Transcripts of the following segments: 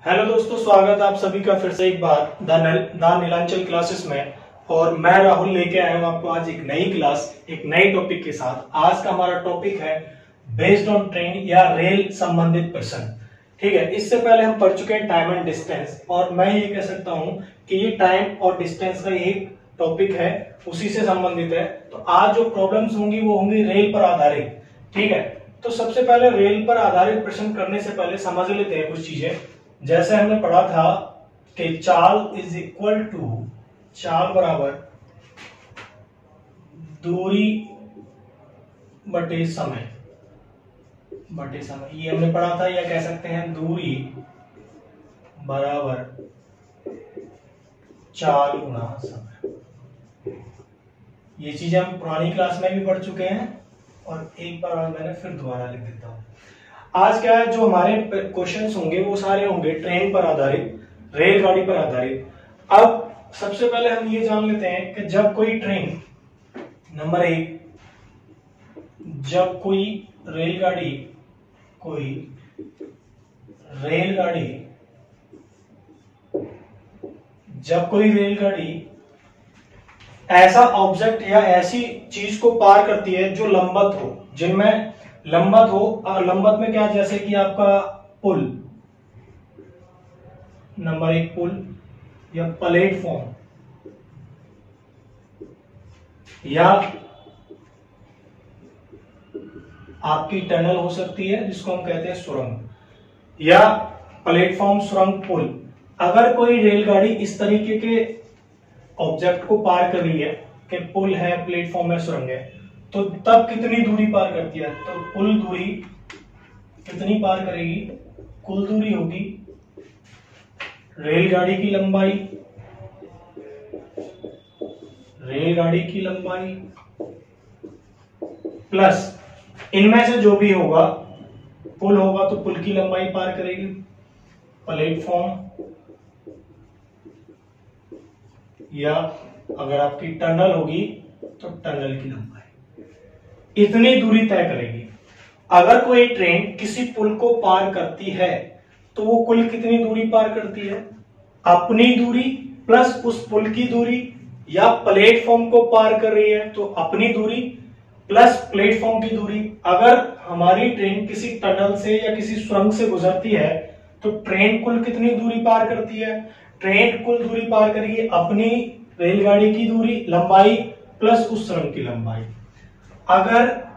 Hello दोस्तों, स्वागत है आप सभी का फिर से एक बार द नीलांचल क्लासेस में। और मैं राहुल लेके आया हूँ आपको आज एक नई क्लास, एक नई टॉपिक के साथ। आज का हमारा टॉपिक है बेस्ड ऑन ट्रेन या रेल संबंधित प्रश्न। ठीक है, इससे पहले हम पढ़ चुके हैं टाइम एंड डिस्टेंस, और मैं ये कह सकता हूँ कि ये टाइम और डिस्टेंस का एक टॉपिक है, उसी से संबंधित है। तो आज जो प्रॉब्लम्स होंगी वो होंगी रेल पर आधारित। ठीक है, तो सबसे पहले रेल पर आधारित प्रश्न करने से पहले समझ लेते हैं कुछ चीजें। जैसे हमने पढ़ा था कि चाल इज इक्वल टू, चाल बराबर दूरी बटे समय, ये हमने पढ़ा था। या कह सकते हैं दूरी बराबर चाल गुणा समय। ये चीजें हम पुरानी क्लास में भी पढ़ चुके हैं, और एक बार मैंने फिर दोबारा लिख देता हूं। आज क्या है, जो हमारे क्वेश्चंस होंगे वो सारे होंगे ट्रेन पर आधारित, रेलगाड़ी पर आधारित। अब सबसे पहले हम ये जान लेते हैं कि जब कोई ट्रेन, नंबर एक, जब कोई रेलगाड़ी ऐसा ऑब्जेक्ट या ऐसी चीज को पार करती है जो लंबवत हो, जिनमें लंबवत हो। और लंबवत में क्या, जैसे कि आपका पुल, नंबर एक पुल, या प्लेटफॉर्म, या आपकी टनल हो सकती है जिसको हम कहते हैं सुरंग, या प्लेटफॉर्म, सुरंग, पुल। अगर कोई रेलगाड़ी इस तरीके के ऑब्जेक्ट को पार कर रही है कि पुल है, प्लेटफॉर्म है, सुरंग है, तो तब कितनी दूरी पार करती है? तो कुल दूरी कितनी पार करेगी? कुल दूरी होगी रेलगाड़ी की लंबाई प्लस इनमें से जो भी होगा, पुल होगा तो पुल की लंबाई पार करेगी, प्लेटफॉर्म, या अगर आपकी टनल होगी तो टनल की लंबाई, इतनी दूरी तय करेगी। अगर कोई ट्रेन किसी पुल को पार करती है तो वो कुल कितनी दूरी पार करती है? अपनी दूरी प्लस उस पुल की दूरी, या प्लेटफॉर्म को पार कर रही है तो अपनी दूरी प्लस प्लेटफॉर्म की दूरी। अगर हमारी ट्रेन किसी टनल से या किसी सुरंग से गुजरती है तो ट्रेन कुल कितनी दूरी पार करती है? ट्रेन कुल दूरी पार करेगी अपनी रेलगाड़ी की दूरी, लंबाई प्लस उस सुरंग की लंबाई। अगर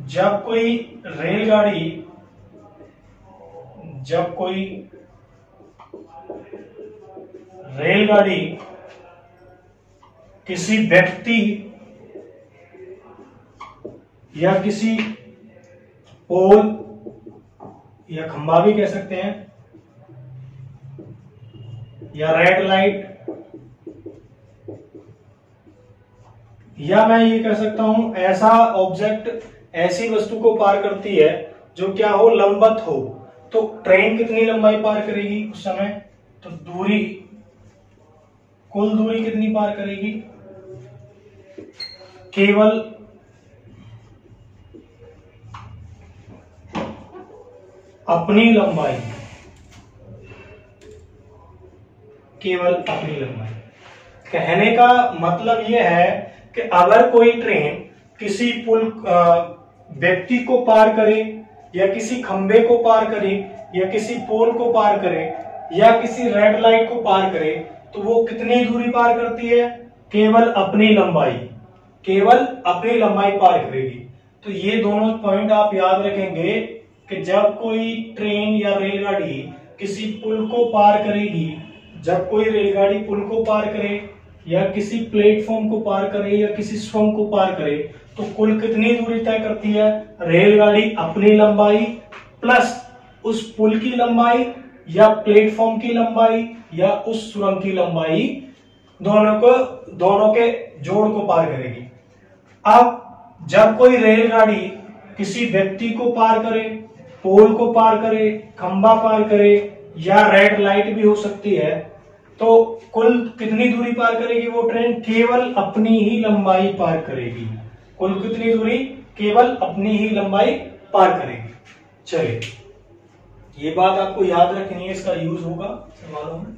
जब कोई रेलगाड़ी किसी व्यक्ति या किसी पोल या खंभा भी कह सकते हैं, या रेड लाइट, या मैं ये कह सकता हूं ऐसा ऑब्जेक्ट, ऐसी वस्तु को पार करती है जो क्या हो, लंबवत हो, तो ट्रेन कितनी लंबाई पार करेगी उस समय? तो दूरी, कुल दूरी कितनी पार करेगी? केवल अपनी लंबाई, कहने का मतलब यह है कि अगर कोई ट्रेन किसी व्यक्ति को पार करे, या किसी खंबे को पार करे, या किसी पोल को पार करे, या किसी रेड लाइट को पार करे, तो वो कितनी दूरी पार करती है? केवल अपनी लंबाई पार करेगी। तो ये दोनों पॉइंट आप याद रखेंगे कि जब कोई ट्रेन या रेलगाड़ी किसी पुल को पार करेगी, जब कोई रेलगाड़ी पुल को पार करे, या किसी प्लेटफॉर्म को पार करे, या किसी सुरंग को पार करे, तो कुल कितनी दूरी तय करती है? रेलगाड़ी अपनी लंबाई प्लस उस पुल की लंबाई, या प्लेटफॉर्म की लंबाई, या उस सुरंग की लंबाई, दोनों के जोड़ को पार करेगी। अब जब कोई रेलगाड़ी किसी व्यक्ति को पार करे, पोल को पार करे, खंबा पार करे, या रेड लाइट भी हो सकती है, तो कुल कितनी दूरी पार करेगी वो ट्रेन? केवल अपनी ही लंबाई पार करेगी। कुल कितनी दूरी? केवल अपनी ही लंबाई पार करेगी। चलिए ये बात आपको याद रखनी है, इसका यूज होगा सवालों में।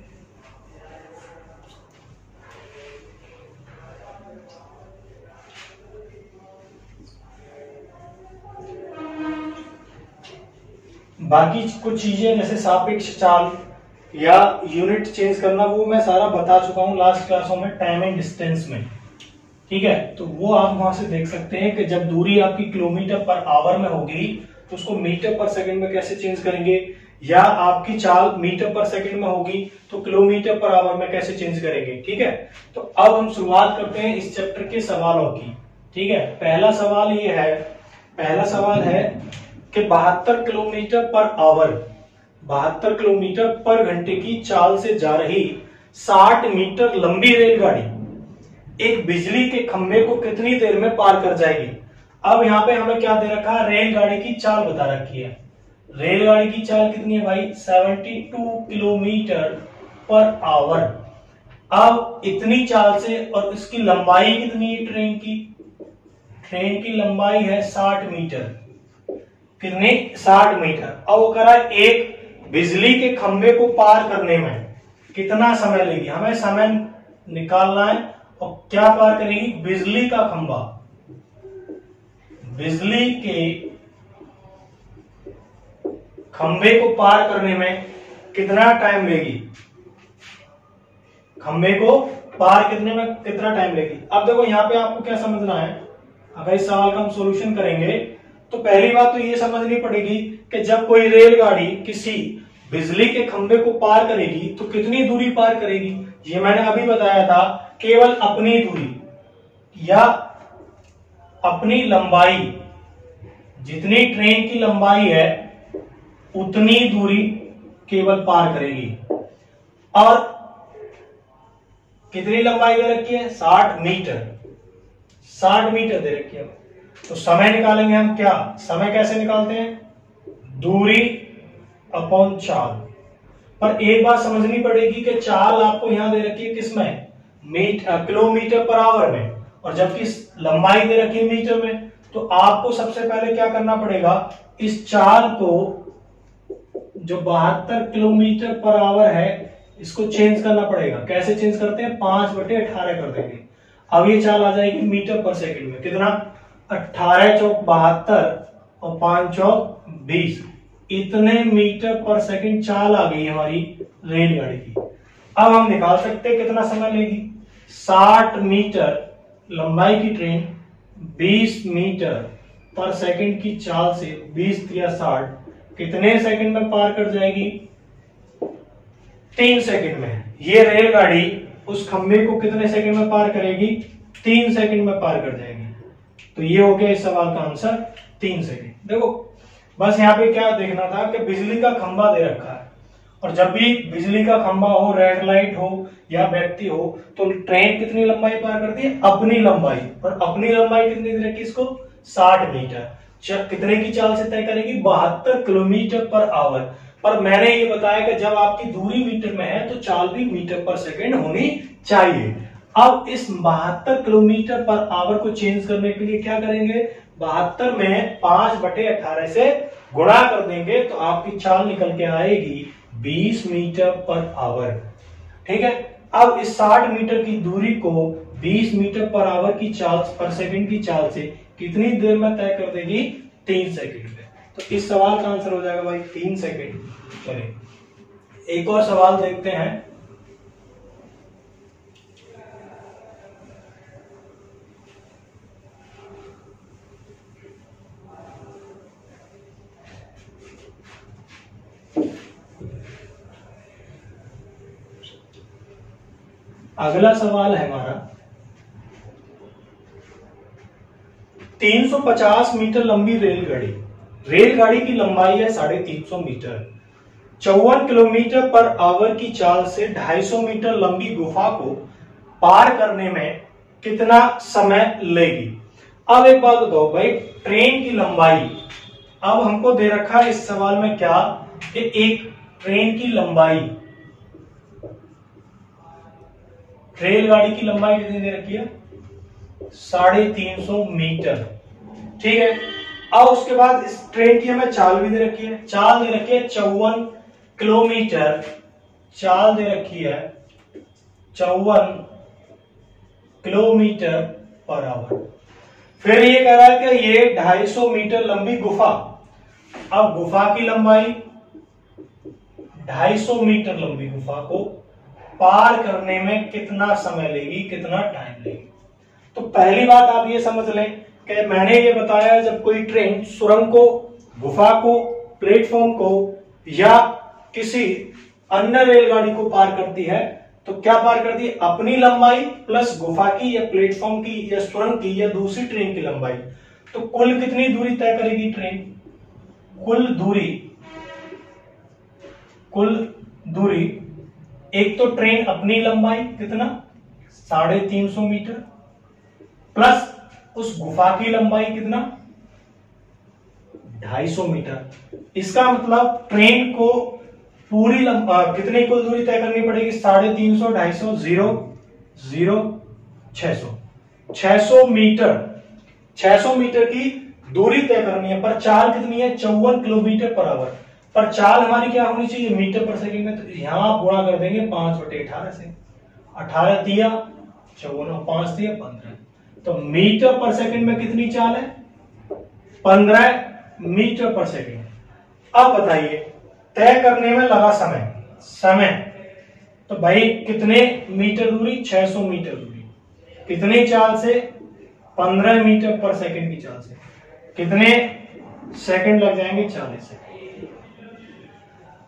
बाकी कुछ चीजें जैसे सापेक्ष चाल या यूनिट चेंज करना, वो मैं सारा बता चुका हूं लास्ट क्लासों में, टाइम एंड डिस्टेंस में। ठीक है, तो वो आप वहां से देख सकते हैं कि जब दूरी आपकी किलोमीटर पर आवर में होगी तो उसको मीटर पर सेकंड में कैसे चेंज करेंगे, या आपकी चाल मीटर पर सेकंड में होगी तो किलोमीटर पर आवर में कैसे चेंज करेंगे। ठीक है, तो अब हम शुरुआत करते हैं इस चैप्टर के सवालों की। ठीक है, पहला सवाल है कि 72 किलोमीटर पर आवर, 72 किलोमीटर पर घंटे की चाल से जा रही 60 मीटर लंबी रेलगाड़ी एक बिजली के खंभे को कितनी देर में पार कर जाएगी। अब यहाँ पे हमें क्या दे रखा है, रेलगाड़ी की चाल बता रखी है। रेलगाड़ी की चाल कितनी है भाई, 72 किलोमीटर पर आवर। अब इतनी चाल से, और इसकी लंबाई कितनी है ट्रेन की लंबाई है 60 मीटर। कितनी, 60 मीटर। अब वो करा एक बिजली के खंभे को पार करने में कितना समय लेगी, हमें समय निकालना है। और क्या पार करेगी, बिजली का खंभा, बिजली के खंभे को पार करने में कितना टाइम लेगी, खंभे को पार करने में कितना टाइम लेगी। अब देखो यहाँ पे आपको क्या समझना है, अगर इस सवाल का हम सॉल्यूशन करेंगे तो पहली बात तो ये समझनी पड़ेगी कि जब कोई रेलगाड़ी किसी बिजली के खंभे को पार करेगी तो कितनी दूरी पार करेगी। ये मैंने अभी बताया था, केवल अपनी दूरी या अपनी लंबाई, जितनी ट्रेन की लंबाई है उतनी दूरी केवल पार करेगी। और कितनी लंबाई दे रखी है, 60 मीटर, 60 मीटर दे रखी है। तो समय निकालेंगे हम, क्या समय कैसे निकालते हैं, दूरी अपॉन चाल। पर एक बात समझनी पड़ेगी कि चाल आपको यहां दे रखी है किसमें, किलोमीटर पर आवर में, और जबकि लंबाई दे रखी है मीटर में। तो आपको सबसे पहले क्या करना पड़ेगा, इस चाल को जो 72 किलोमीटर पर आवर है इसको चेंज करना पड़ेगा। कैसे चेंज करते हैं, 5/18 कर देंगे। अब ये चाल आ जाएगी मीटर पर सेकंड में, कितना, 18 चौक 72 और 5 चौक 20, इतने मीटर पर सेकंड चाल आ गई हमारी रेलगाड़ी की। अब हम निकाल सकते हैं कितना समय लेगी, 60 मीटर लंबाई की ट्रेन 20 मीटर पर सेकंड की चाल से 20 या 60 कितने सेकंड में पार कर जाएगी, 3 सेकंड में। ये रेलगाड़ी उस खंभे को कितने सेकंड में पार करेगी, 3 सेकंड में पार कर जाएगी। तो ये हो गया इस सवाल का आंसर, 3 सेकंड। देखो बस यहाँ पे क्या देखना था कि बिजली का खंभा दे रखा है, और जब भी बिजली का खंभा हो, रेड लाइट हो या व्यक्ति हो, तो ट्रेन कितनी लंबाई पार करती है, अपनी लंबाई। और अपनी लंबाई कितनी दे रखी इसको, 60 मीटर। कितने की चाल से तय करेगी, 72 किलोमीटर पर आवर। पर मैंने ये बताया कि जब आपकी दूरी मीटर में है तो चाल भी मीटर पर सेकंड होनी चाहिए। अब इस 72 किलोमीटर पर आवर को चेंज करने के लिए क्या करेंगे, 72 में 5/18 से गुणा कर देंगे तो आपकी चाल निकल के आएगी 20 मीटर पर आवर। ठीक है, अब इस 60 मीटर की दूरी को 20 मीटर पर आवर की चाल पर सेकंड की चाल से कितनी देर में तय कर देगी, 3 सेकंड में। तो इस सवाल का आंसर हो जाएगा भाई 3 सेकंड। चलिए एक और सवाल देखते हैं। अगला सवाल है हमारा, 350 मीटर लंबी रेलगाड़ी की लंबाई है 350 मीटर, 54 किलोमीटर पर आवर की चाल से 250 मीटर लंबी गुफा को पार करने में कितना समय लेगी। अब एक बात बताओ भाई, ट्रेन की लंबाई, अब हमको दे रखा है इस सवाल में क्या, कि एक ट्रेन की लंबाई, रेलगाड़ी की लंबाई कितनी दे रखी है, 350 मीटर। ठीक है, अब उसके बाद इस ट्रेन की हमें चाल भी दे रखी है, चाल दे रखी है 54 किलोमीटर, चाल दे रखी है 54 किलोमीटर पर आवर। फिर ये कह रहा है कि ये 250 मीटर लंबी गुफा, अब गुफा की लंबाई 250 मीटर लंबी गुफा को पार करने में कितना समय लेगी, कितना टाइम लेगी। तो पहली बात आप ये समझ लें कि मैंने ये बताया जब कोई ट्रेन सुरंग को, गुफा को, प्लेटफॉर्म को या किसी अन्य रेलगाड़ी को पार करती है तो क्या पार करती है, अपनी लंबाई प्लस गुफा की या प्लेटफॉर्म की या सुरंग की या दूसरी ट्रेन की लंबाई। तो कुल कितनी दूरी तय करेगी ट्रेन, कुल दूरी एक तो ट्रेन अपनी लंबाई कितना 350 मीटर प्लस उस गुफा की लंबाई कितना 250 मीटर। इसका मतलब ट्रेन को पूरी कितनी कुल दूरी तय करनी पड़ेगी, 350, 250, 0, 600 मीटर, 600 मीटर की दूरी तय करनी है। पर चाल कितनी है 54 किलोमीटर पर आवर। पर चाल हमारी क्या होनी चाहिए मीटर पर सेकंड में, तो यहां आप गुणा कर देंगे 5/18 से, 18 दिया 54, 5 दिया 15, तो मीटर पर सेकंड में कितनी चाल है 15 मीटर पर सेकंड। अब बताइए तय करने में लगा समय तो भाई कितने मीटर दूरी 600 मीटर दूरी, कितनी चाल से 15 मीटर पर सेकंड की चाल से, कितने सेकंड लग जाएंगे 40 सेकंड।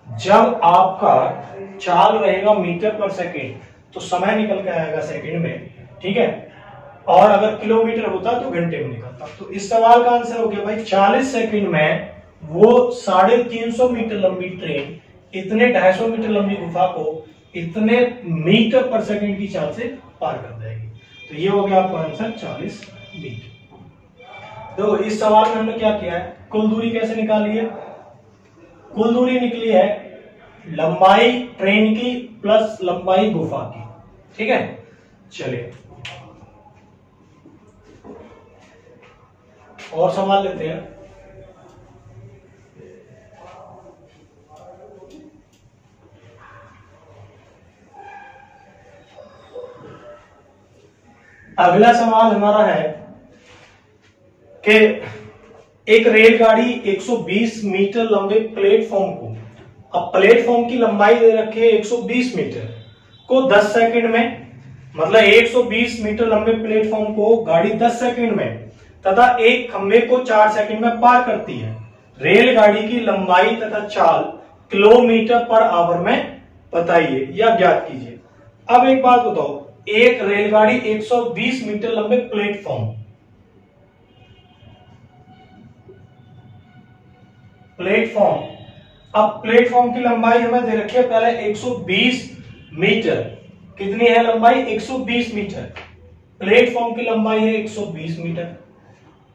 जब आपका चाल रहेगा मीटर पर सेकंड तो समय निकल के आएगा सेकंड में, ठीक है, और अगर किलोमीटर होता तो घंटे में निकलता। तो इस सवाल का आंसर हो गया भाई 40 सेकंड में वो 350 मीटर लंबी ट्रेन इतने 250 मीटर लंबी गुफा को इतने मीटर पर सेकंड की चाल से पार कर जाएगी। तो ये हो गया आपका आंसर 40 मीटर। तो इस सवाल में हमने क्या किया है, कुल दूरी कैसे निकाली है, कुल दूरी निकली है लंबाई ट्रेन की प्लस लंबाई गुफा की, ठीक है। चलिए और सवाल लेते हैं। अगला सवाल हमारा है कि एक रेलगाड़ी 120 मीटर लंबे प्लेटफॉर्म को, अब प्लेटफॉर्म की लंबाई दे रखी है 120 मीटर को 10 सेकंड में, मतलब 120 मीटर लंबे प्लेटफॉर्म को गाड़ी 10 सेकंड में तथा एक खंबे को 4 सेकंड में पार करती है। रेलगाड़ी की लंबाई तथा चाल किलोमीटर पर आवर में बताइए या ज्ञात कीजिए। अब एक बात बताओ, एक रेलगाड़ी 120 मीटर लंबे प्लेटफॉर्म अब प्लेटफॉर्म की लंबाई हमें दे रखी है पहले 120 मीटर, कितनी है लंबाई 120 मीटर, प्लेटफॉर्म की लंबाई है 120 मीटर।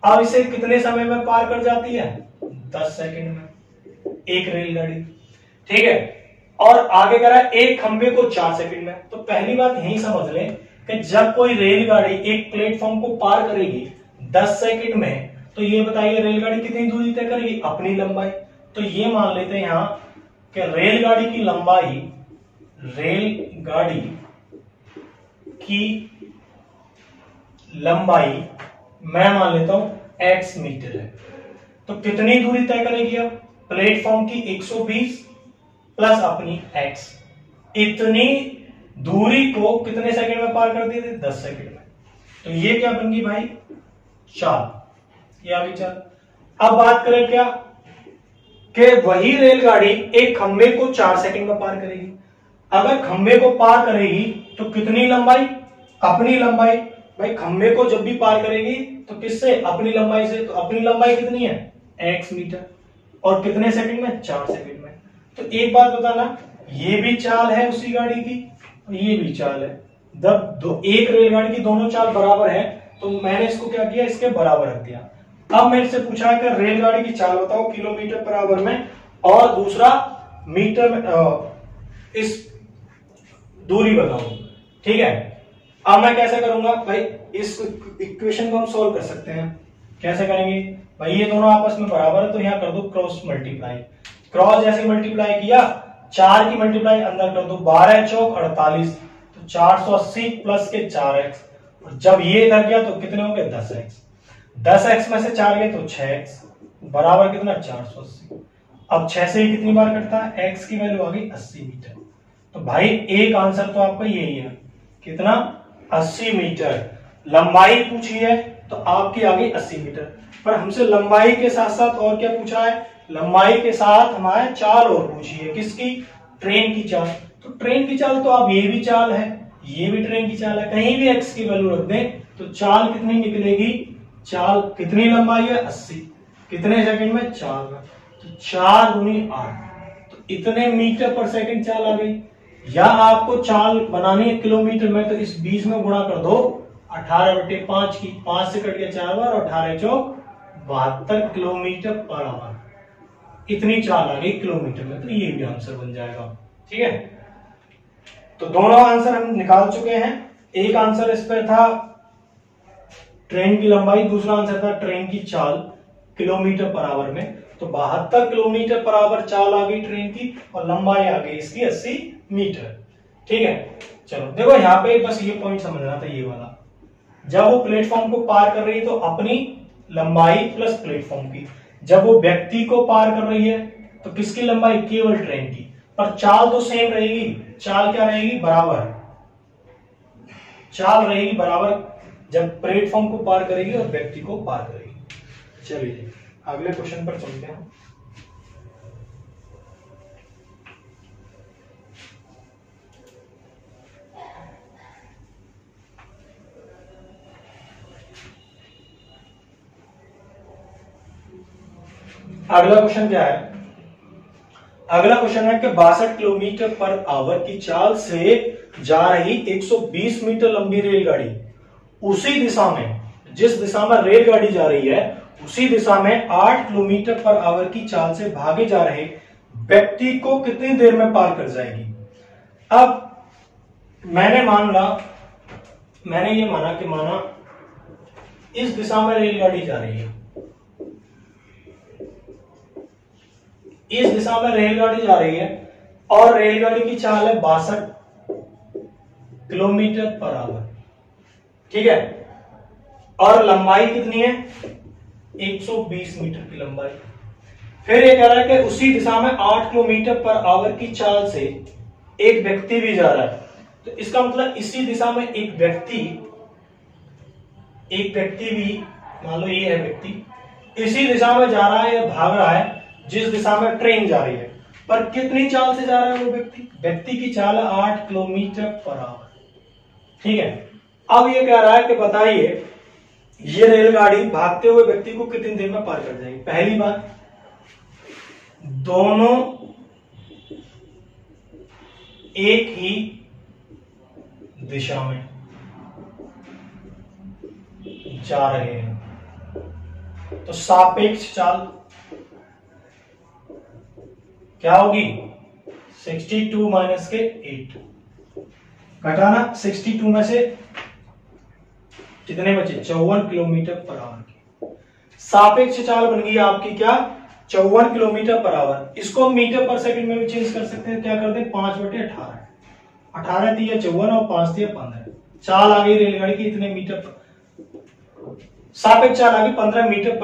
अब इसे कितने समय में पार कर जाती है 10 सेकंड में एक रेलगाड़ी, ठीक है। और आगे कह रहा है एक खंबे को 4 सेकंड में। तो पहली बात यही समझ लें कि जब कोई रेलगाड़ी एक प्लेटफॉर्म को पार करेगी 10 सेकंड में, तो ये बताइए रेलगाड़ी कितनी दूरी तय करेगी अपनी लंबाई। तो ये मान लेते हैं यहां कि रेलगाड़ी की लंबाई मैं मान लेता हूं x मीटर है। तो कितनी दूरी तय करेगी अब प्लेटफॉर्म की 120 प्लस अपनी x, इतनी दूरी को कितने सेकंड में पार करती थी 10 सेकंड में। तो ये क्या बन गई भाई चाल, ये आ गई चाल। अब बात करें क्या कि वही रेलगाड़ी एक खंबे को 4 सेकंड में पार करेगी। अगर खंबे को पार करेगी तो कितनी लंबाई अपनी लंबाई, भाई खंबे को जब भी पार करेगी तो किससे अपनी लंबाई से, तो अपनी लंबाई कितनी है x मीटर, और कितने सेकंड में 4 सेकंड में। तो एक बात बताना, ये भी चाल है उसी गाड़ी की, ये भी चाल है। जब एक रेलगाड़ी की दोनों चाल बराबर है तो मैंने इसको क्या किया इसके बराबर रख दिया। अब मेरे से पूछा है कि रेलगाड़ी की चाल बताओ किलोमीटर पर आवर में और दूसरा मीटर में, इस दूरी बताओ, ठीक है। अब मैं कैसे करूंगा भाई, इस इक्वेशन को हम सॉल्व कर सकते हैं। कैसे करेंगे, भाई ये दोनों आपस में बराबर है तो यहाँ कर दो क्रॉस मल्टीप्लाई। क्रॉस जैसे मल्टीप्लाई किया 4 की मल्टीप्लाई अंदर कर दो 12 चौक 48 तो 480 प्लस के 4x और जब ये इधर गया तो कितने हो गए 10x। 10x में से 4 गए तो 6x बराबर कितना 480। अब 6 से कितनी बार कटता है x की वैल्यू आ गई 80 मीटर। तो भाई एक आंसर तो आपका यही है कितना 80 मीटर। लंबाई पूछी है तो आपकी आ गई 80 मीटर। पर हमसे लंबाई के साथ साथ और क्या पूछा है, लंबाई के साथ हमारे चाल और पूछी है। किसकी, ट्रेन की चाल। तो ट्रेन की चाल तो आप ये भी चाल है ये भी ट्रेन की चाल है, कहीं भी x की वैल्यू रख दें तो चाल कितनी निकलेगी, चाल कितनी लंबाई है 80, कितने सेकंड में 4 में, तो 4 दूनी 8 तो इतने मीटर पर सेकंड चाल आ गई। या आपको चाल बनानी है किलोमीटर में तो इस 20 में गुणा कर दो 18/5 की, 5 से कट गया 4 बार और 18 चौक 72 किलोमीटर पर आवर। इतनी चाल आ गई किलोमीटर में, तो ये भी आंसर बन जाएगा। ठीक है, तो दोनों आंसर हम निकाल चुके हैं। एक आंसर इस पर था ट्रेन की लंबाई, दूसरा आंसर था ट्रेन की चाल किलोमीटर पर आवर में। तो 72 किलोमीटर पर आवर चाल आ गई ट्रेन की और लंबाई आ गई इसकी 80 मीटर। ठीक है, चलो देखो यहाँ पे बस ये पॉइंट समझना था, ये वाला जब वो प्लेटफॉर्म को पार कर रही है तो अपनी लंबाई प्लस प्लेटफॉर्म की, जब वो व्यक्ति को पार कर रही है तो किसकी लंबाई, केवल ट्रेन की, पर चाल तो सेम रहेगी। चाल क्या रहेगी, बराबर चाल रहेगी बराबर जब प्लेटफॉर्म को पार करेगी और व्यक्ति को पार करेगी। चलिए अगले क्वेश्चन पर चलते हैं। अगला क्वेश्चन क्या है, अगला क्वेश्चन है कि 62 किलोमीटर पर आवर की चाल से जा रही 120 मीटर लंबी रेलगाड़ी उसी दिशा में, जिस दिशा में रेलगाड़ी जा रही है उसी दिशा में 8 किलोमीटर पर आवर की चाल से भागे जा रहे व्यक्ति को कितनी देर में पार कर जाएगी। अब मैंने ये माना कि इस दिशा में रेलगाड़ी जा रही है, इस दिशा में रेलगाड़ी जा रही है और रेलगाड़ी की चाल है 62 किलोमीटर पर आवर। ठीक है, और लंबाई कितनी है 120 मीटर की लंबाई। फिर ये कह रहा है कि उसी दिशा में 8 किलोमीटर पर आवर की चाल से एक व्यक्ति भी जा रहा है। तो इसका मतलब इसी दिशा में एक व्यक्ति भी, मान लो ये है व्यक्ति, इसी दिशा में जा रहा है या भाग रहा है जिस दिशा में ट्रेन जा रही है। पर कितनी चाल से जा रहा है वो व्यक्ति की चाल है 8 किलोमीटर पर आवर। ठीक है, अब ये कह रहा है कि बताइए ये रेलगाड़ी भागते हुए व्यक्ति को कितनी देर में पार कर जाएगी। पहली बात, दोनों एक ही दिशा में जा रहे हैं तो सापेक्ष चाल क्या होगी 62 माइनस के 8, घटाना 62 में से कितने बचे 54 किलोमीटर पर आवर की सापेक्ष चाल बन गई आपकी क्या 54 किलोमीटर पर आवर। इसको मीटर पर सेकंड में भी चेंज कर सकते हैं, क्या कर दें 5/18, 18 दिया 54 और 5 दिया 15, चाल आ गई रेलगाड़ी की इतने मीटर पर, सापेक्ष चाल आ गई 15 मीटर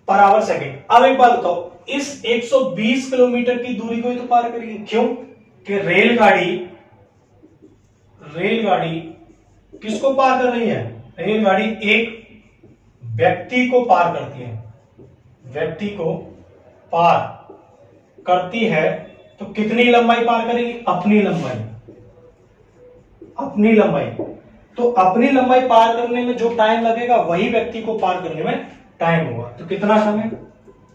पर आवर सेकंड। अब एक बात बताओ, इस 120 किलोमीटर की दूरी को ही तो पार करेगी, क्यों कि रेलगाड़ी किसको पार कर रही है, रेलगाड़ी एक व्यक्ति को पार करती है, व्यक्ति को पार करती है तो कितनी लंबाई पार करेगी, अपनी लंबाई। तो अपनी लंबाई पार करने में जो टाइम लगेगा वही व्यक्ति को पार करने में टाइम होगा। तो कितना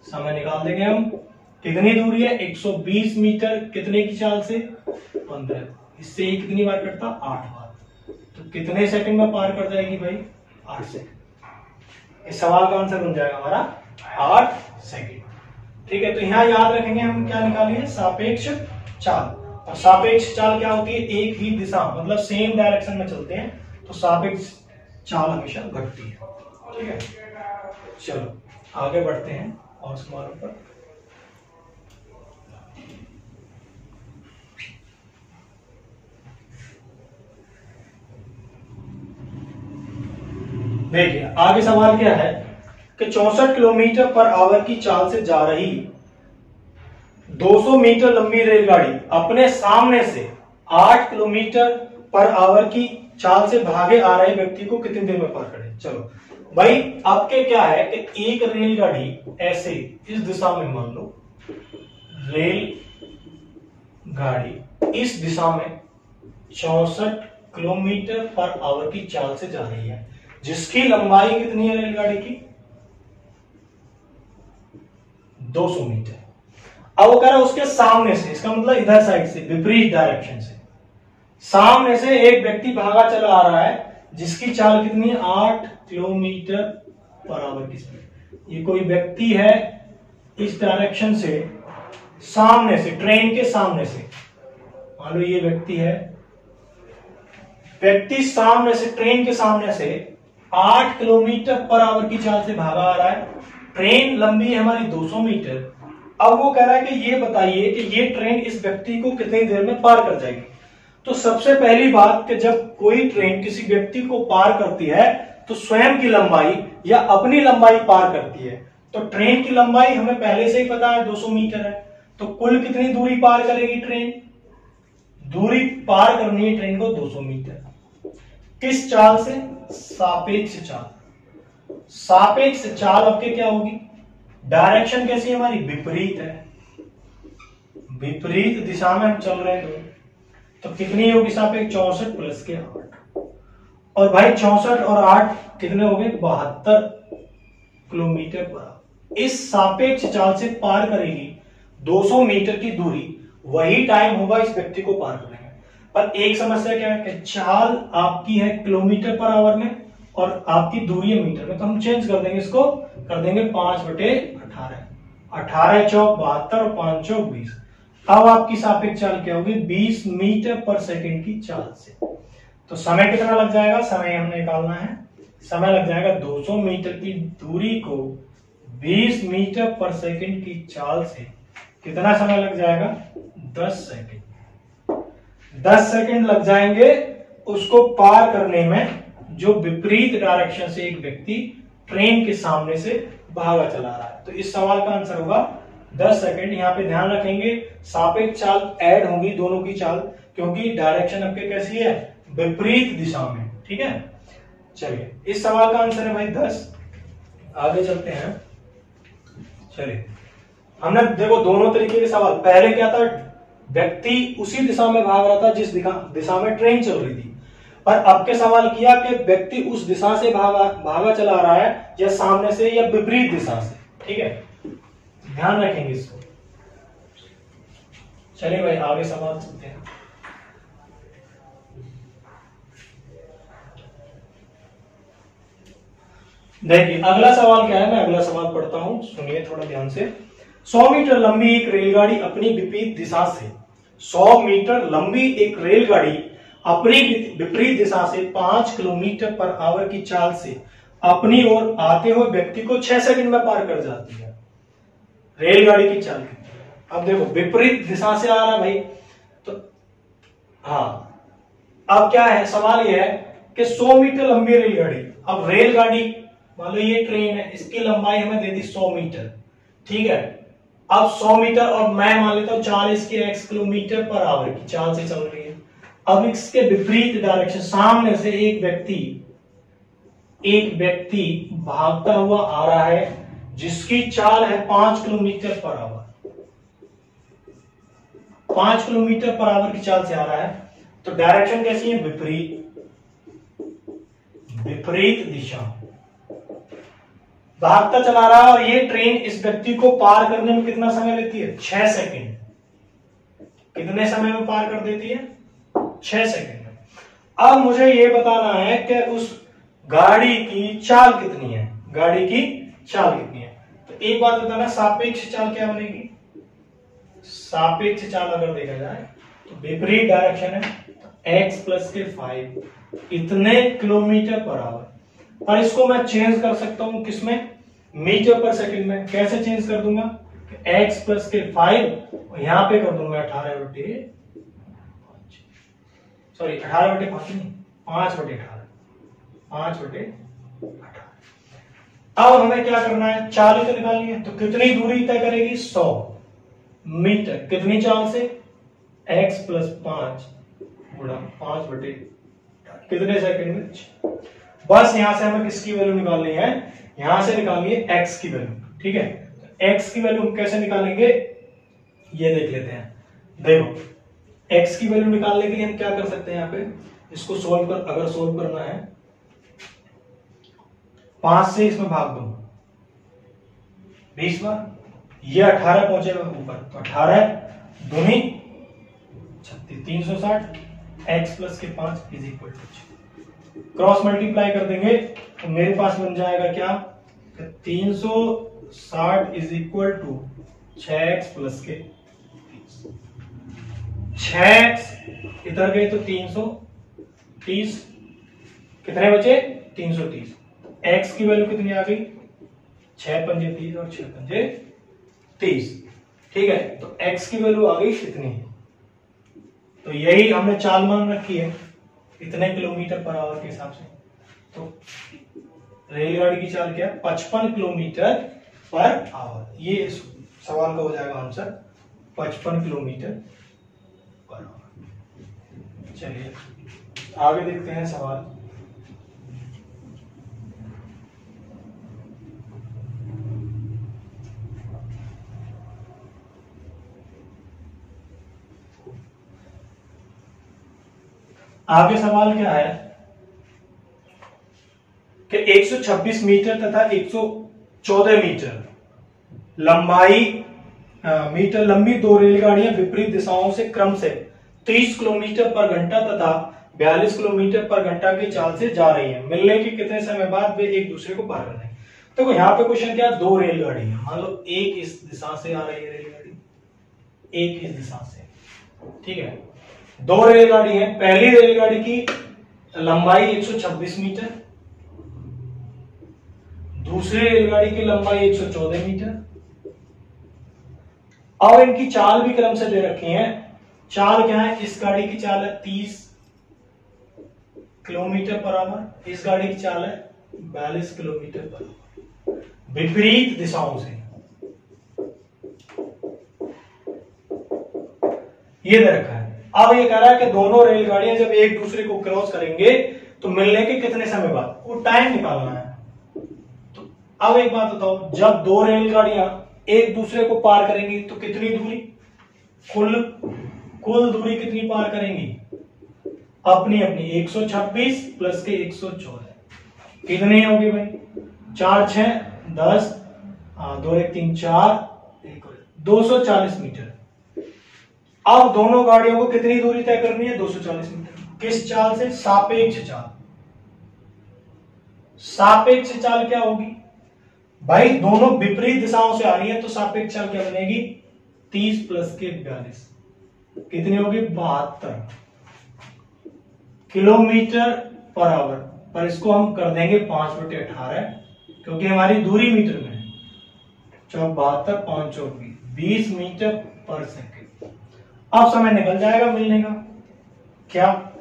समय निकाल देंगे हम, कितनी दूरी है 120 मीटर, कितने की चाल से 15, इससे ही कितनी बार कटता 8 बार, तो कितने सेकंड में पार कर जाएगी भाई 8 सेकंड। इस सवाल का आंसर बन जाएगा हमारा 8 सेकंड। ठीक है, तो यहां याद रखेंगे हम क्या निकालिए सापेक्ष चाल, और सापेक्ष चाल क्या होती है एक ही दिशा मतलब सेम डायरेक्शन में चलते हैं तो सापेक्ष चाल हमेशा घटती है। ठीक है। चलो आगे बढ़ते हैं और सवालों पर। देखिए आगे सवाल क्या है कि 64 किलोमीटर पर आवर की चाल से जा रही 200 मीटर लंबी रेलगाड़ी अपने सामने से 8 किलोमीटर पर आवर की चाल से भागे आ रहे व्यक्ति को कितनी देर में पार करे। चलो भाई आपके क्या है कि एक रेलगाड़ी ऐसे इस दिशा में, मान लो रेल गाड़ी इस दिशा में 64 किलोमीटर पर आवर की चाल से जा रही है, जिसकी लंबाई कितनी है रेलगाड़ी की 200 मीटर। अब वो कह रहा है उसके सामने से, इसका मतलब इधर साइड से, विपरीत डायरेक्शन से सामने से एक व्यक्ति भागा चला आ रहा है जिसकी चाल कितनी है 8 किलोमीटर पर आवर की स्पीड। ये कोई व्यक्ति है इस डायरेक्शन से, सामने से, ट्रेन के सामने से, मान लो ये व्यक्ति है, व्यक्ति सामने से, ट्रेन के सामने से 8 किलोमीटर पर आवर की चाल से भागा आ रहा है। ट्रेन लंबी है हमारी 200 मीटर। अब वो कह रहा है कि ये बताइए कि ये ट्रेन इस व्यक्ति को कितनी देर में पार कर जाएगी। तो सबसे पहली बात कि जब कोई ट्रेन किसी व्यक्ति को पार करती है तो स्वयं की लंबाई या अपनी लंबाई पार करती है। तो ट्रेन की लंबाई हमें पहले से ही पता है 200 मीटर है, तो कुल कितनी दूरी पार करेगी ट्रेन, दूरी पार करनी है ट्रेन को 200 मीटर। किस चाल से, सापेक्ष चाल। सापेक्ष चाल आपके क्या होगी, डायरेक्शन कैसी है हमारी, विपरीत है, विपरीत दिशा में हम चल रहे हैं तो कितनी होगी सापेक्ष, 64 प्लस के 8। और भाई 64 और 8 कितने हो गए, 72 किलोमीटर पर। इस सापेक्ष चाल से पार करेगी 200 मीटर की दूरी, वही टाइम होगा इस व्यक्ति को पार करने में। पर एक समस्या क्या है कि चाल आपकी है किलोमीटर पर आवर में और आपकी दूरी है मीटर में, तो हम चेंज कर देंगे, इसको कर देंगे 5/18। 18 चौक 72 और 5 चौक 20। अब आपकी सापेक्ष चाल क्या होगी, 20 मीटर पर सेकंड की चाल से। तो समय कितना लग जाएगा, समय हमने निकालना है, समय लग जाएगा 200 मीटर की दूरी को 20 मीटर पर सेकंड की चाल से कितना समय लग जाएगा, 10 सेकंड। 10 सेकंड लग जाएंगे उसको पार करने में, जो विपरीत डायरेक्शन से एक व्यक्ति ट्रेन के सामने से भागा चला रहा है। तो इस सवाल का आंसर होगा 10 सेकंड। यहाँ पे ध्यान रखेंगे सापेक्ष चाल ऐड होगी दोनों की चाल, क्योंकि डायरेक्शन आपके कैसी है, विपरीत दिशा में। ठीक है, चलिए इस सवाल का आंसर है भाई 10। आगे चलते हैं। चलिए हमने देखो दोनों तरीके के सवाल, पहले क्या था, व्यक्ति उसी दिशा में भाग रहा था जिस दिशा में ट्रेन चल रही थी, पर आपके सवाल किया कि व्यक्ति उस दिशा से भागा चला रहा है या सामने से या विपरीत दिशा से। ठीक है, ध्यान रखेंगे इसको। चलिए भाई आगे सवाल चलते हैं। देखिए अगला सवाल क्या है, मैं अगला सवाल पढ़ता हूं, सुनिए थोड़ा ध्यान से। 100 मीटर लंबी एक रेलगाड़ी अपनी विपरीत दिशा से 100 मीटर लंबी एक रेलगाड़ी अपनी विपरीत दिशा से 5 किलोमीटर पर आवर की चाल से अपनी ओर आते हुए व्यक्ति को 6 सेकंड में पार कर जाती है। रेलगाड़ी की चाल। अब देखो विपरीत दिशा से आ रहा है भाई, तो हाँ अब क्या है, सवाल यह है कि 100 मीटर लंबी रेलगाड़ी, अब रेलगाड़ी मान लो ये ट्रेन है, इसकी लंबाई हमें दे दी 100 मीटर। ठीक है, अब 100 मीटर और मैं मान लेता हूं 40 के x किलोमीटर पर आवर की चाल से चल रही है। अब इसके विपरीत डायरेक्शन, सामने से एक व्यक्ति भागता हुआ आ रहा है जिसकी चाल है 5 kilometre per hour. 5 kilometre per hour की चाल से आ रहा है, तो डायरेक्शन कैसी है, विपरीत दिशा। भागता चला रहा है और ये ट्रेन इस व्यक्ति को पार करने में कितना समय लेती है, 6 सेकंड। कितने समय में पार कर देती है, 6 सेकंड में। अब मुझे ये बताना है कि उस गाड़ी की चाल कितनी है, गाड़ी की चाल कितनी है। तो एक बात बताना, सापेक्ष चाल क्या बनेगी, सापेक्ष चाल अगर देखा जाए तो विपरीत डायरेक्शन है, तो x प्लस के 5 इतने किलोमीटर पर आवर। पर इसको मैं चेंज कर सकता हूं किसमें, मीटर पर सेकंड में कैसे चेंज कर दूंगा, x प्लस के 5 और यहां पे कर दूंगा 18 बटे 5 नहीं, 5 बटे 18। अब हमें क्या करना है, चाल तो निकालनी है, तो कितनी दूरी तय करेगी, 100 मीटर। कितनी चाल से, x प्लस 5 गुणा 5 बटे कितने सेकंड में। बस यहां से हमें किसकी वैल्यू निकालनी है, यहां से निकालिए x की वैल्यू। ठीक है, तो x की वैल्यू हम कैसे निकालेंगे, ये देख लेते हैं। देखो x की वैल्यू निकालने के लिए हम क्या कर सकते हैं, यहाँ पे इसको अगर सोल्व करना है, 5 से इसमें भाग दो 20 बार, ये 18 पहुंचेगा ऊपर, तो 18 दूनी 36 360, x प्लस के 5 is equal to, cross multiply कर देंगे तो मेरे पास बन जाएगा क्या, 360 is equal to 6x plus के 6x इधर गए तो 330, कितने बचे 330। x की वैल्यू कितनी आ गई, 6 पंजे 30 और 6 पंजे 30। ठीक है, तो x की वैल्यू आ गई कितनी, तो यही हमने चाल मान रखी है इतने किलोमीटर पर आवर के हिसाब से। तो रेलगाड़ी की चाल क्या है, 55 किलोमीटर पर आवर। ये सवाल का हो जाएगा आंसर 55 किलोमीटर पर आवर। चलिए आगे देखते हैं सवाल। आगे सवाल क्या है कि 126 मीटर तथा 114 मीटर लंबी दो रेलगाड़ियां विपरीत दिशाओं से क्रम से 30 किलोमीटर पर घंटा तथा 42 किलोमीटर पर घंटा की चाल से जा रही हैं। मिलने के कितने समय बाद वे एक दूसरे को पार कर रहे हैं। तो यहाँ पे क्वेश्चन क्या, दो रेलगाड़ी है, मान लो एक इस दिशा से आ रही है रेलगाड़ी, एक इस दिशा से। ठीक है, दो रेलगाड़ी है, पहली रेलगाड़ी की लंबाई 126 मीटर, दूसरी रेलगाड़ी की लंबाई 114 मीटर। और इनकी चाल भी क्रम से दे रखी है। चाल क्या है, इस गाड़ी की चाल है 30 किलोमीटर पर आवर, इस गाड़ी की चाल है 42 किलोमीटर पर आवर, विपरीत दिशाओं से। ये दे रखा है। अब ये कह रहा है कि दोनों रेलगाड़ियां जब एक दूसरे को क्रॉस करेंगे तो मिलने के कितने समय बाद, वो टाइम निकालना है। तो अब एक बात बताओ, जब दो रेलगाड़ियां एक दूसरे को पार करेंगी तो कितनी दूरी, कुल दूरी कितनी पार करेंगी, अपनी अपनी 126 प्लस के 114 कितने होगी भाई, 4 6 10 2 1 3 4 240 मीटर। अब दोनों गाड़ियों को कितनी दूरी तय करनी है, 240 मीटर। किस चाल से, सापेक्ष चाल। सापेक्ष चाल क्या होगी भाई, दोनों विपरीत दिशाओं से आ रही है तो सापेक्ष चाल क्या बनेगी, 30 प्लस के 42 कितनी होगी, 72 किलोमीटर पर आवर। पर इसको हम कर देंगे 5/18 क्योंकि हमारी दूरी मीटर में है। 72 5 24 20 मीटर पर सेकेंड। अब समय निकल जाएगा मिलने का, क्या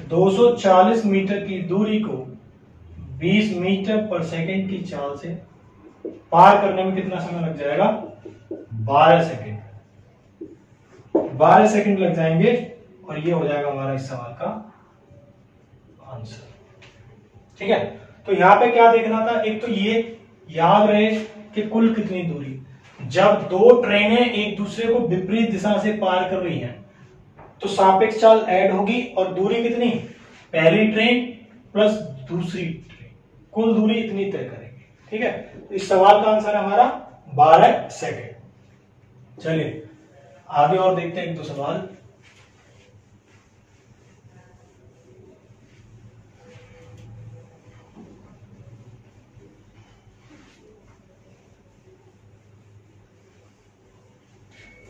240 मीटर की दूरी को 20 मीटर पर सेकेंड की चाल से पार करने में कितना समय लग जाएगा, 12 सेकेंड। 12 सेकेंड लग जाएंगे और ये हो जाएगा हमारा इस सवाल का आंसर। ठीक है, तो यहां पे क्या देखना था, एक तो ये याद रहे कि कुल कितनी दूरी, जब दो ट्रेनें एक दूसरे को विपरीत दिशा से पार कर रही हैं तो सापेक्ष चाल ऐड होगी और दूरी कितनी, पहली ट्रेन प्लस दूसरी ट्रेन, कुल दूरी इतनी तय करेंगे। ठीक है, तो इस सवाल का आंसर हमारा 12 सेकेंड। चलिए आगे और देखते हैं एक दो सवाल।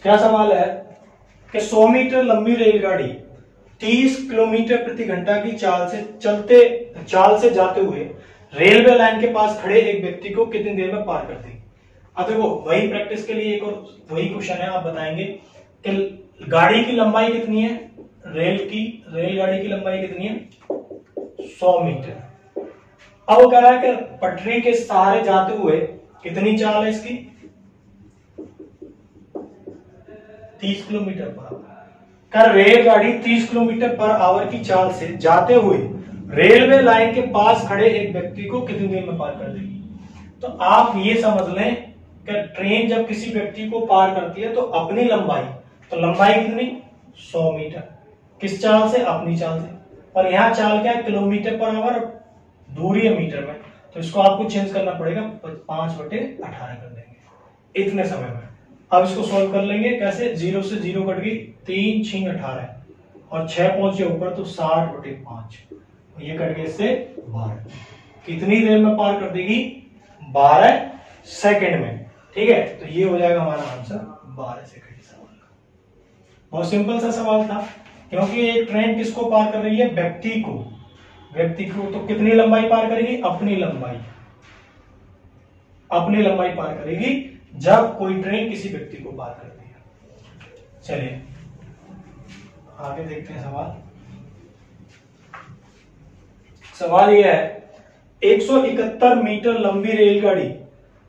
क्या सवाल है कि 100 मीटर लंबी रेलगाड़ी 30 किलोमीटर प्रति घंटा की चाल से जाते हुए रेलवे लाइन के पास खड़े एक व्यक्ति को कितनी देर में पार कर देगी। अब देखो वही प्रैक्टिस के लिए एक और वही क्वेश्चन है, आप बताएंगे कि गाड़ी की लंबाई कितनी है, रेलगाड़ी की लंबाई कितनी है 100 मीटर। अब वो कह रहा है कि पटरी के सहारे जाते हुए कितनी चाल है इसकी 30 किलोमीटर पर आवर। कर रेलगाड़ी 30 किलोमीटर पर आवर की चाल से जाते हुए रेलवे लाइन के पास खड़े एक व्यक्ति को कितनी देर में पार कर देगी। तो आप ये समझ लें कि ट्रेन जब किसी व्यक्ति को पार करती है तो अपनी लंबाई, तो लंबाई कितनी 100 मीटर, किस चाल से, अपनी चाल से। और यहाँ चाल क्या है किलोमीटर पर आवर, दूरी है मीटर में, तो इसको आपको चेंज करना पड़ेगा 5/18 कर देंगे इतने समय में। अब इसको सॉल्व कर लेंगे कैसे, 0 से 0 कट गई, 3 6 18 और 6 पहुंचे ऊपर तो 60/5, ये कट गए इससे 12। कितनी देर में पार कर देगी 12 सेकंड में। ठीक है, तो ये हो जाएगा हमारा आंसर 12 सेकंड सवाल का। बहुत सिंपल सा सवाल था, क्योंकि एक ट्रेन किसको पार कर रही है, व्यक्ति को तो कितनी लंबाई पार करेगी, अपनी लंबाई पार करेगी जब कोई ट्रेन किसी व्यक्ति को पार करती है। चलिए आगे देखते हैं सवाल यह है 171 मीटर लंबी रेलगाड़ी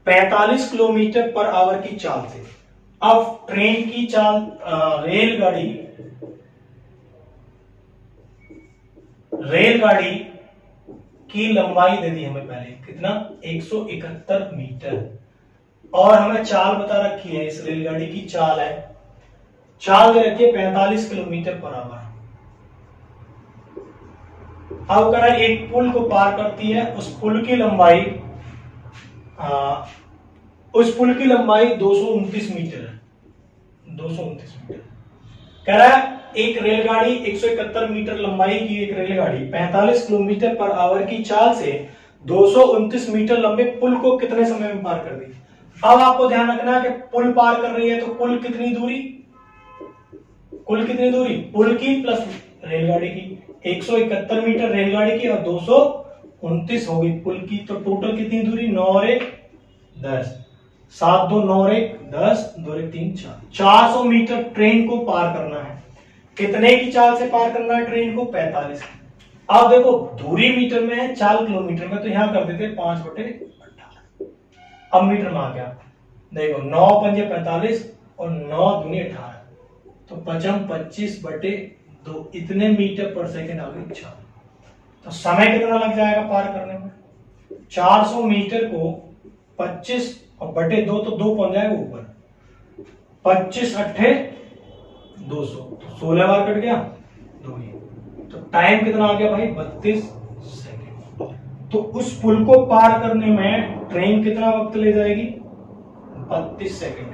45 किलोमीटर पर आवर की चाल से, अब ट्रेन की चाल, रेलगाड़ी की लंबाई दे दी हमें पहले, कितना 171 मीटर, और हमें चाल बता रखी है, इस रेलगाड़ी की चाल दे रखी है 45 किलोमीटर पर आवर। अब कह रहा है एक पुल को पार करती है, उस पुल की लंबाई 229 मीटर है, 229 मीटर। कह रहा है एक रेलगाड़ी 171 मीटर लंबाई की एक रेलगाड़ी 45 किलोमीटर पर आवर की चाल से 229 मीटर लंबे पुल को कितने समय में पार कर दी। अब आपको ध्यान रखना है कि पुल पार कर रही है तो कुल कितनी दूरी, पुल की प्लस रेलगाड़ी की, 171 मीटर रेलगाड़ी की और 229 होगी पुल की, तो टोटल कितनी दूरी 9 और 1 10, 7 2 9 और 1 10, 2 और 1 3 4, 400 मीटर ट्रेन को पार करना है। कितने की चाल से पार करना है ट्रेन को, 45। अब देखो दूरी मीटर में है, चाल किलोमीटर में, तो यहां कर देते 5/18। अब मीटर में आ गया, देखो 9 पंजे 45 और 9 दूनी 18, तो 25/2, इतने मीटर पर सेकंड आ गई चाल। तो समय कितना लग जाएगा पार करने में, 400 मीटर को 25 और बटे 2 तो 2 पहुंच जाएगा ऊपर, 25 अट्ठे 200, तो 16 बार कट गया 2 ही, तो टाइम कितना आ गया भाई 32 सेकंड। तो उस पुल को पार करने में ट्रेन कितना वक्त ले जाएगी, 32 सेकंड।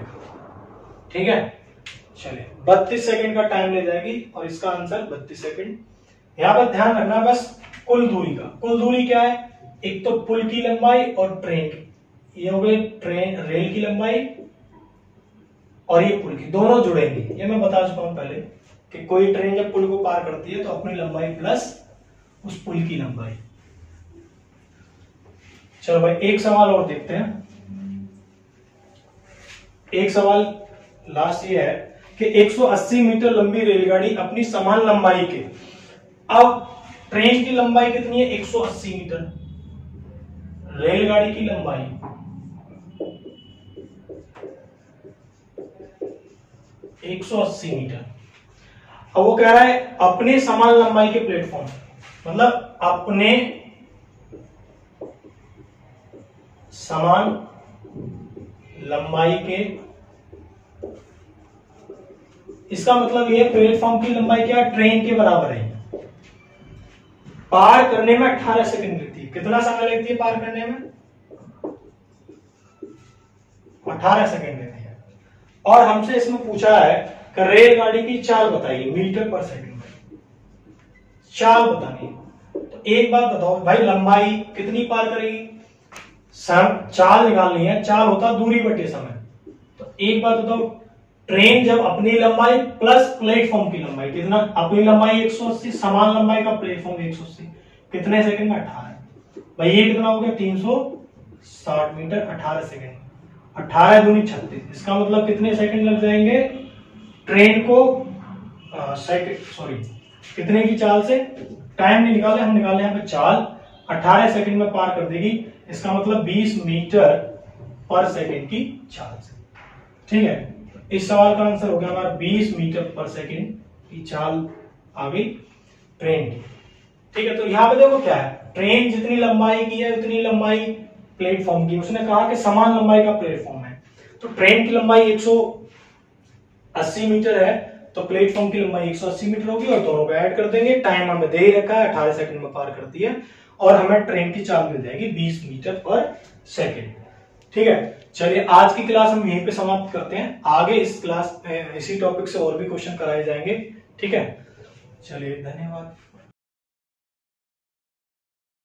ठीक है, चलिए 32 सेकंड का टाइम ले जाएगी और इसका आंसर 32 सेकंड। यहां पर ध्यान रखना बस कुल दूरी का, कुल दूरी क्या है, एक तो पुल की लंबाई और ट्रेन की, ये हो गई ट्रेन रेल की लंबाई और ये पुल की, दोनों जुड़ेंगे। ये मैं बता चुका हूं पहले कि कोई ट्रेन जब पुल को पार करती है तो अपनी लंबाई प्लस उस पुल की लंबाई। चलो भाई एक सवाल और देखते हैं। एक सवाल लास्ट ये है कि 180 मीटर लंबी रेलगाड़ी अपनी समान लंबाई के, अब ट्रेन की लंबाई कितनी है 180 मीटर, रेलगाड़ी की लंबाई 180 मीटर। अब वो कह रहा है अपने समान लंबाई के प्लेटफॉर्म, मतलब अपने समान लंबाई के, इसका मतलब ये प्लेटफॉर्म की लंबाई क्या है, ट्रेन के बराबर है। पार करने में 18 सेकंड लगती है, कितना समय लगती है पार करने में, 18 सेकंड लगती है। और हमसे इसमें पूछा है कि रेलगाड़ी की चाल बताइए मीटर पर सेकंड में, चाल बतानी है। तो एक बात बताओ भाई, लंबाई कितनी पार करेगी, चाल निकालनी है, चाल होता दूरी बटे समय। तो एक बात बताओ, ट्रेन जब अपनी लंबाई प्लस प्लेटफॉर्म की लंबाई, कितना, अपनी लंबाई 180, समान लंबाई का प्लेटफॉर्म 180, कितने सेकंड में 18। भाई ये कितना हो गया 360 मीटर 18 सेकेंड, 18 दूनी 36, इसका मतलब कितने सेकंड लग जाएंगे ट्रेन को कितने की चाल से, टाइम नहीं निकाले हम, निकाले यहाँ पे चाल, 18 सेकंड में पार कर देगी, इसका मतलब 20 मीटर पर सेकंड की चाल से। ठीक है, इस सवाल का आंसर हो गया हमारा 20 मीटर पर सेकंड की चाल आ गई ट्रेन की। ठीक है, तो यहां पे देखो क्या है, ट्रेन जितनी लंबाई की है उतनी लंबाई प्लेटफॉर्म की, उसने कहा कि समान लंबाई का प्लेटफॉर्म है, तो ट्रेन की लंबाई 180 मीटर है, तो प्लेटफॉर्म की लंबाई 180 मीटर होगी, और दोनों को ऐड कर देंगे, टाइम हमें दे ही रखा है 18 सेकंड में पार करती है, और हमें ट्रेन की चाल मिल जाएगी 20 मीटर पर सेकंड। ठीक है, चलिए आज की क्लास हम यहीं पे समाप्त करते हैं, आगे इस क्लास में इसी टॉपिक से और भी क्वेश्चन कराए जाएंगे। ठीक है, चलिए धन्यवाद।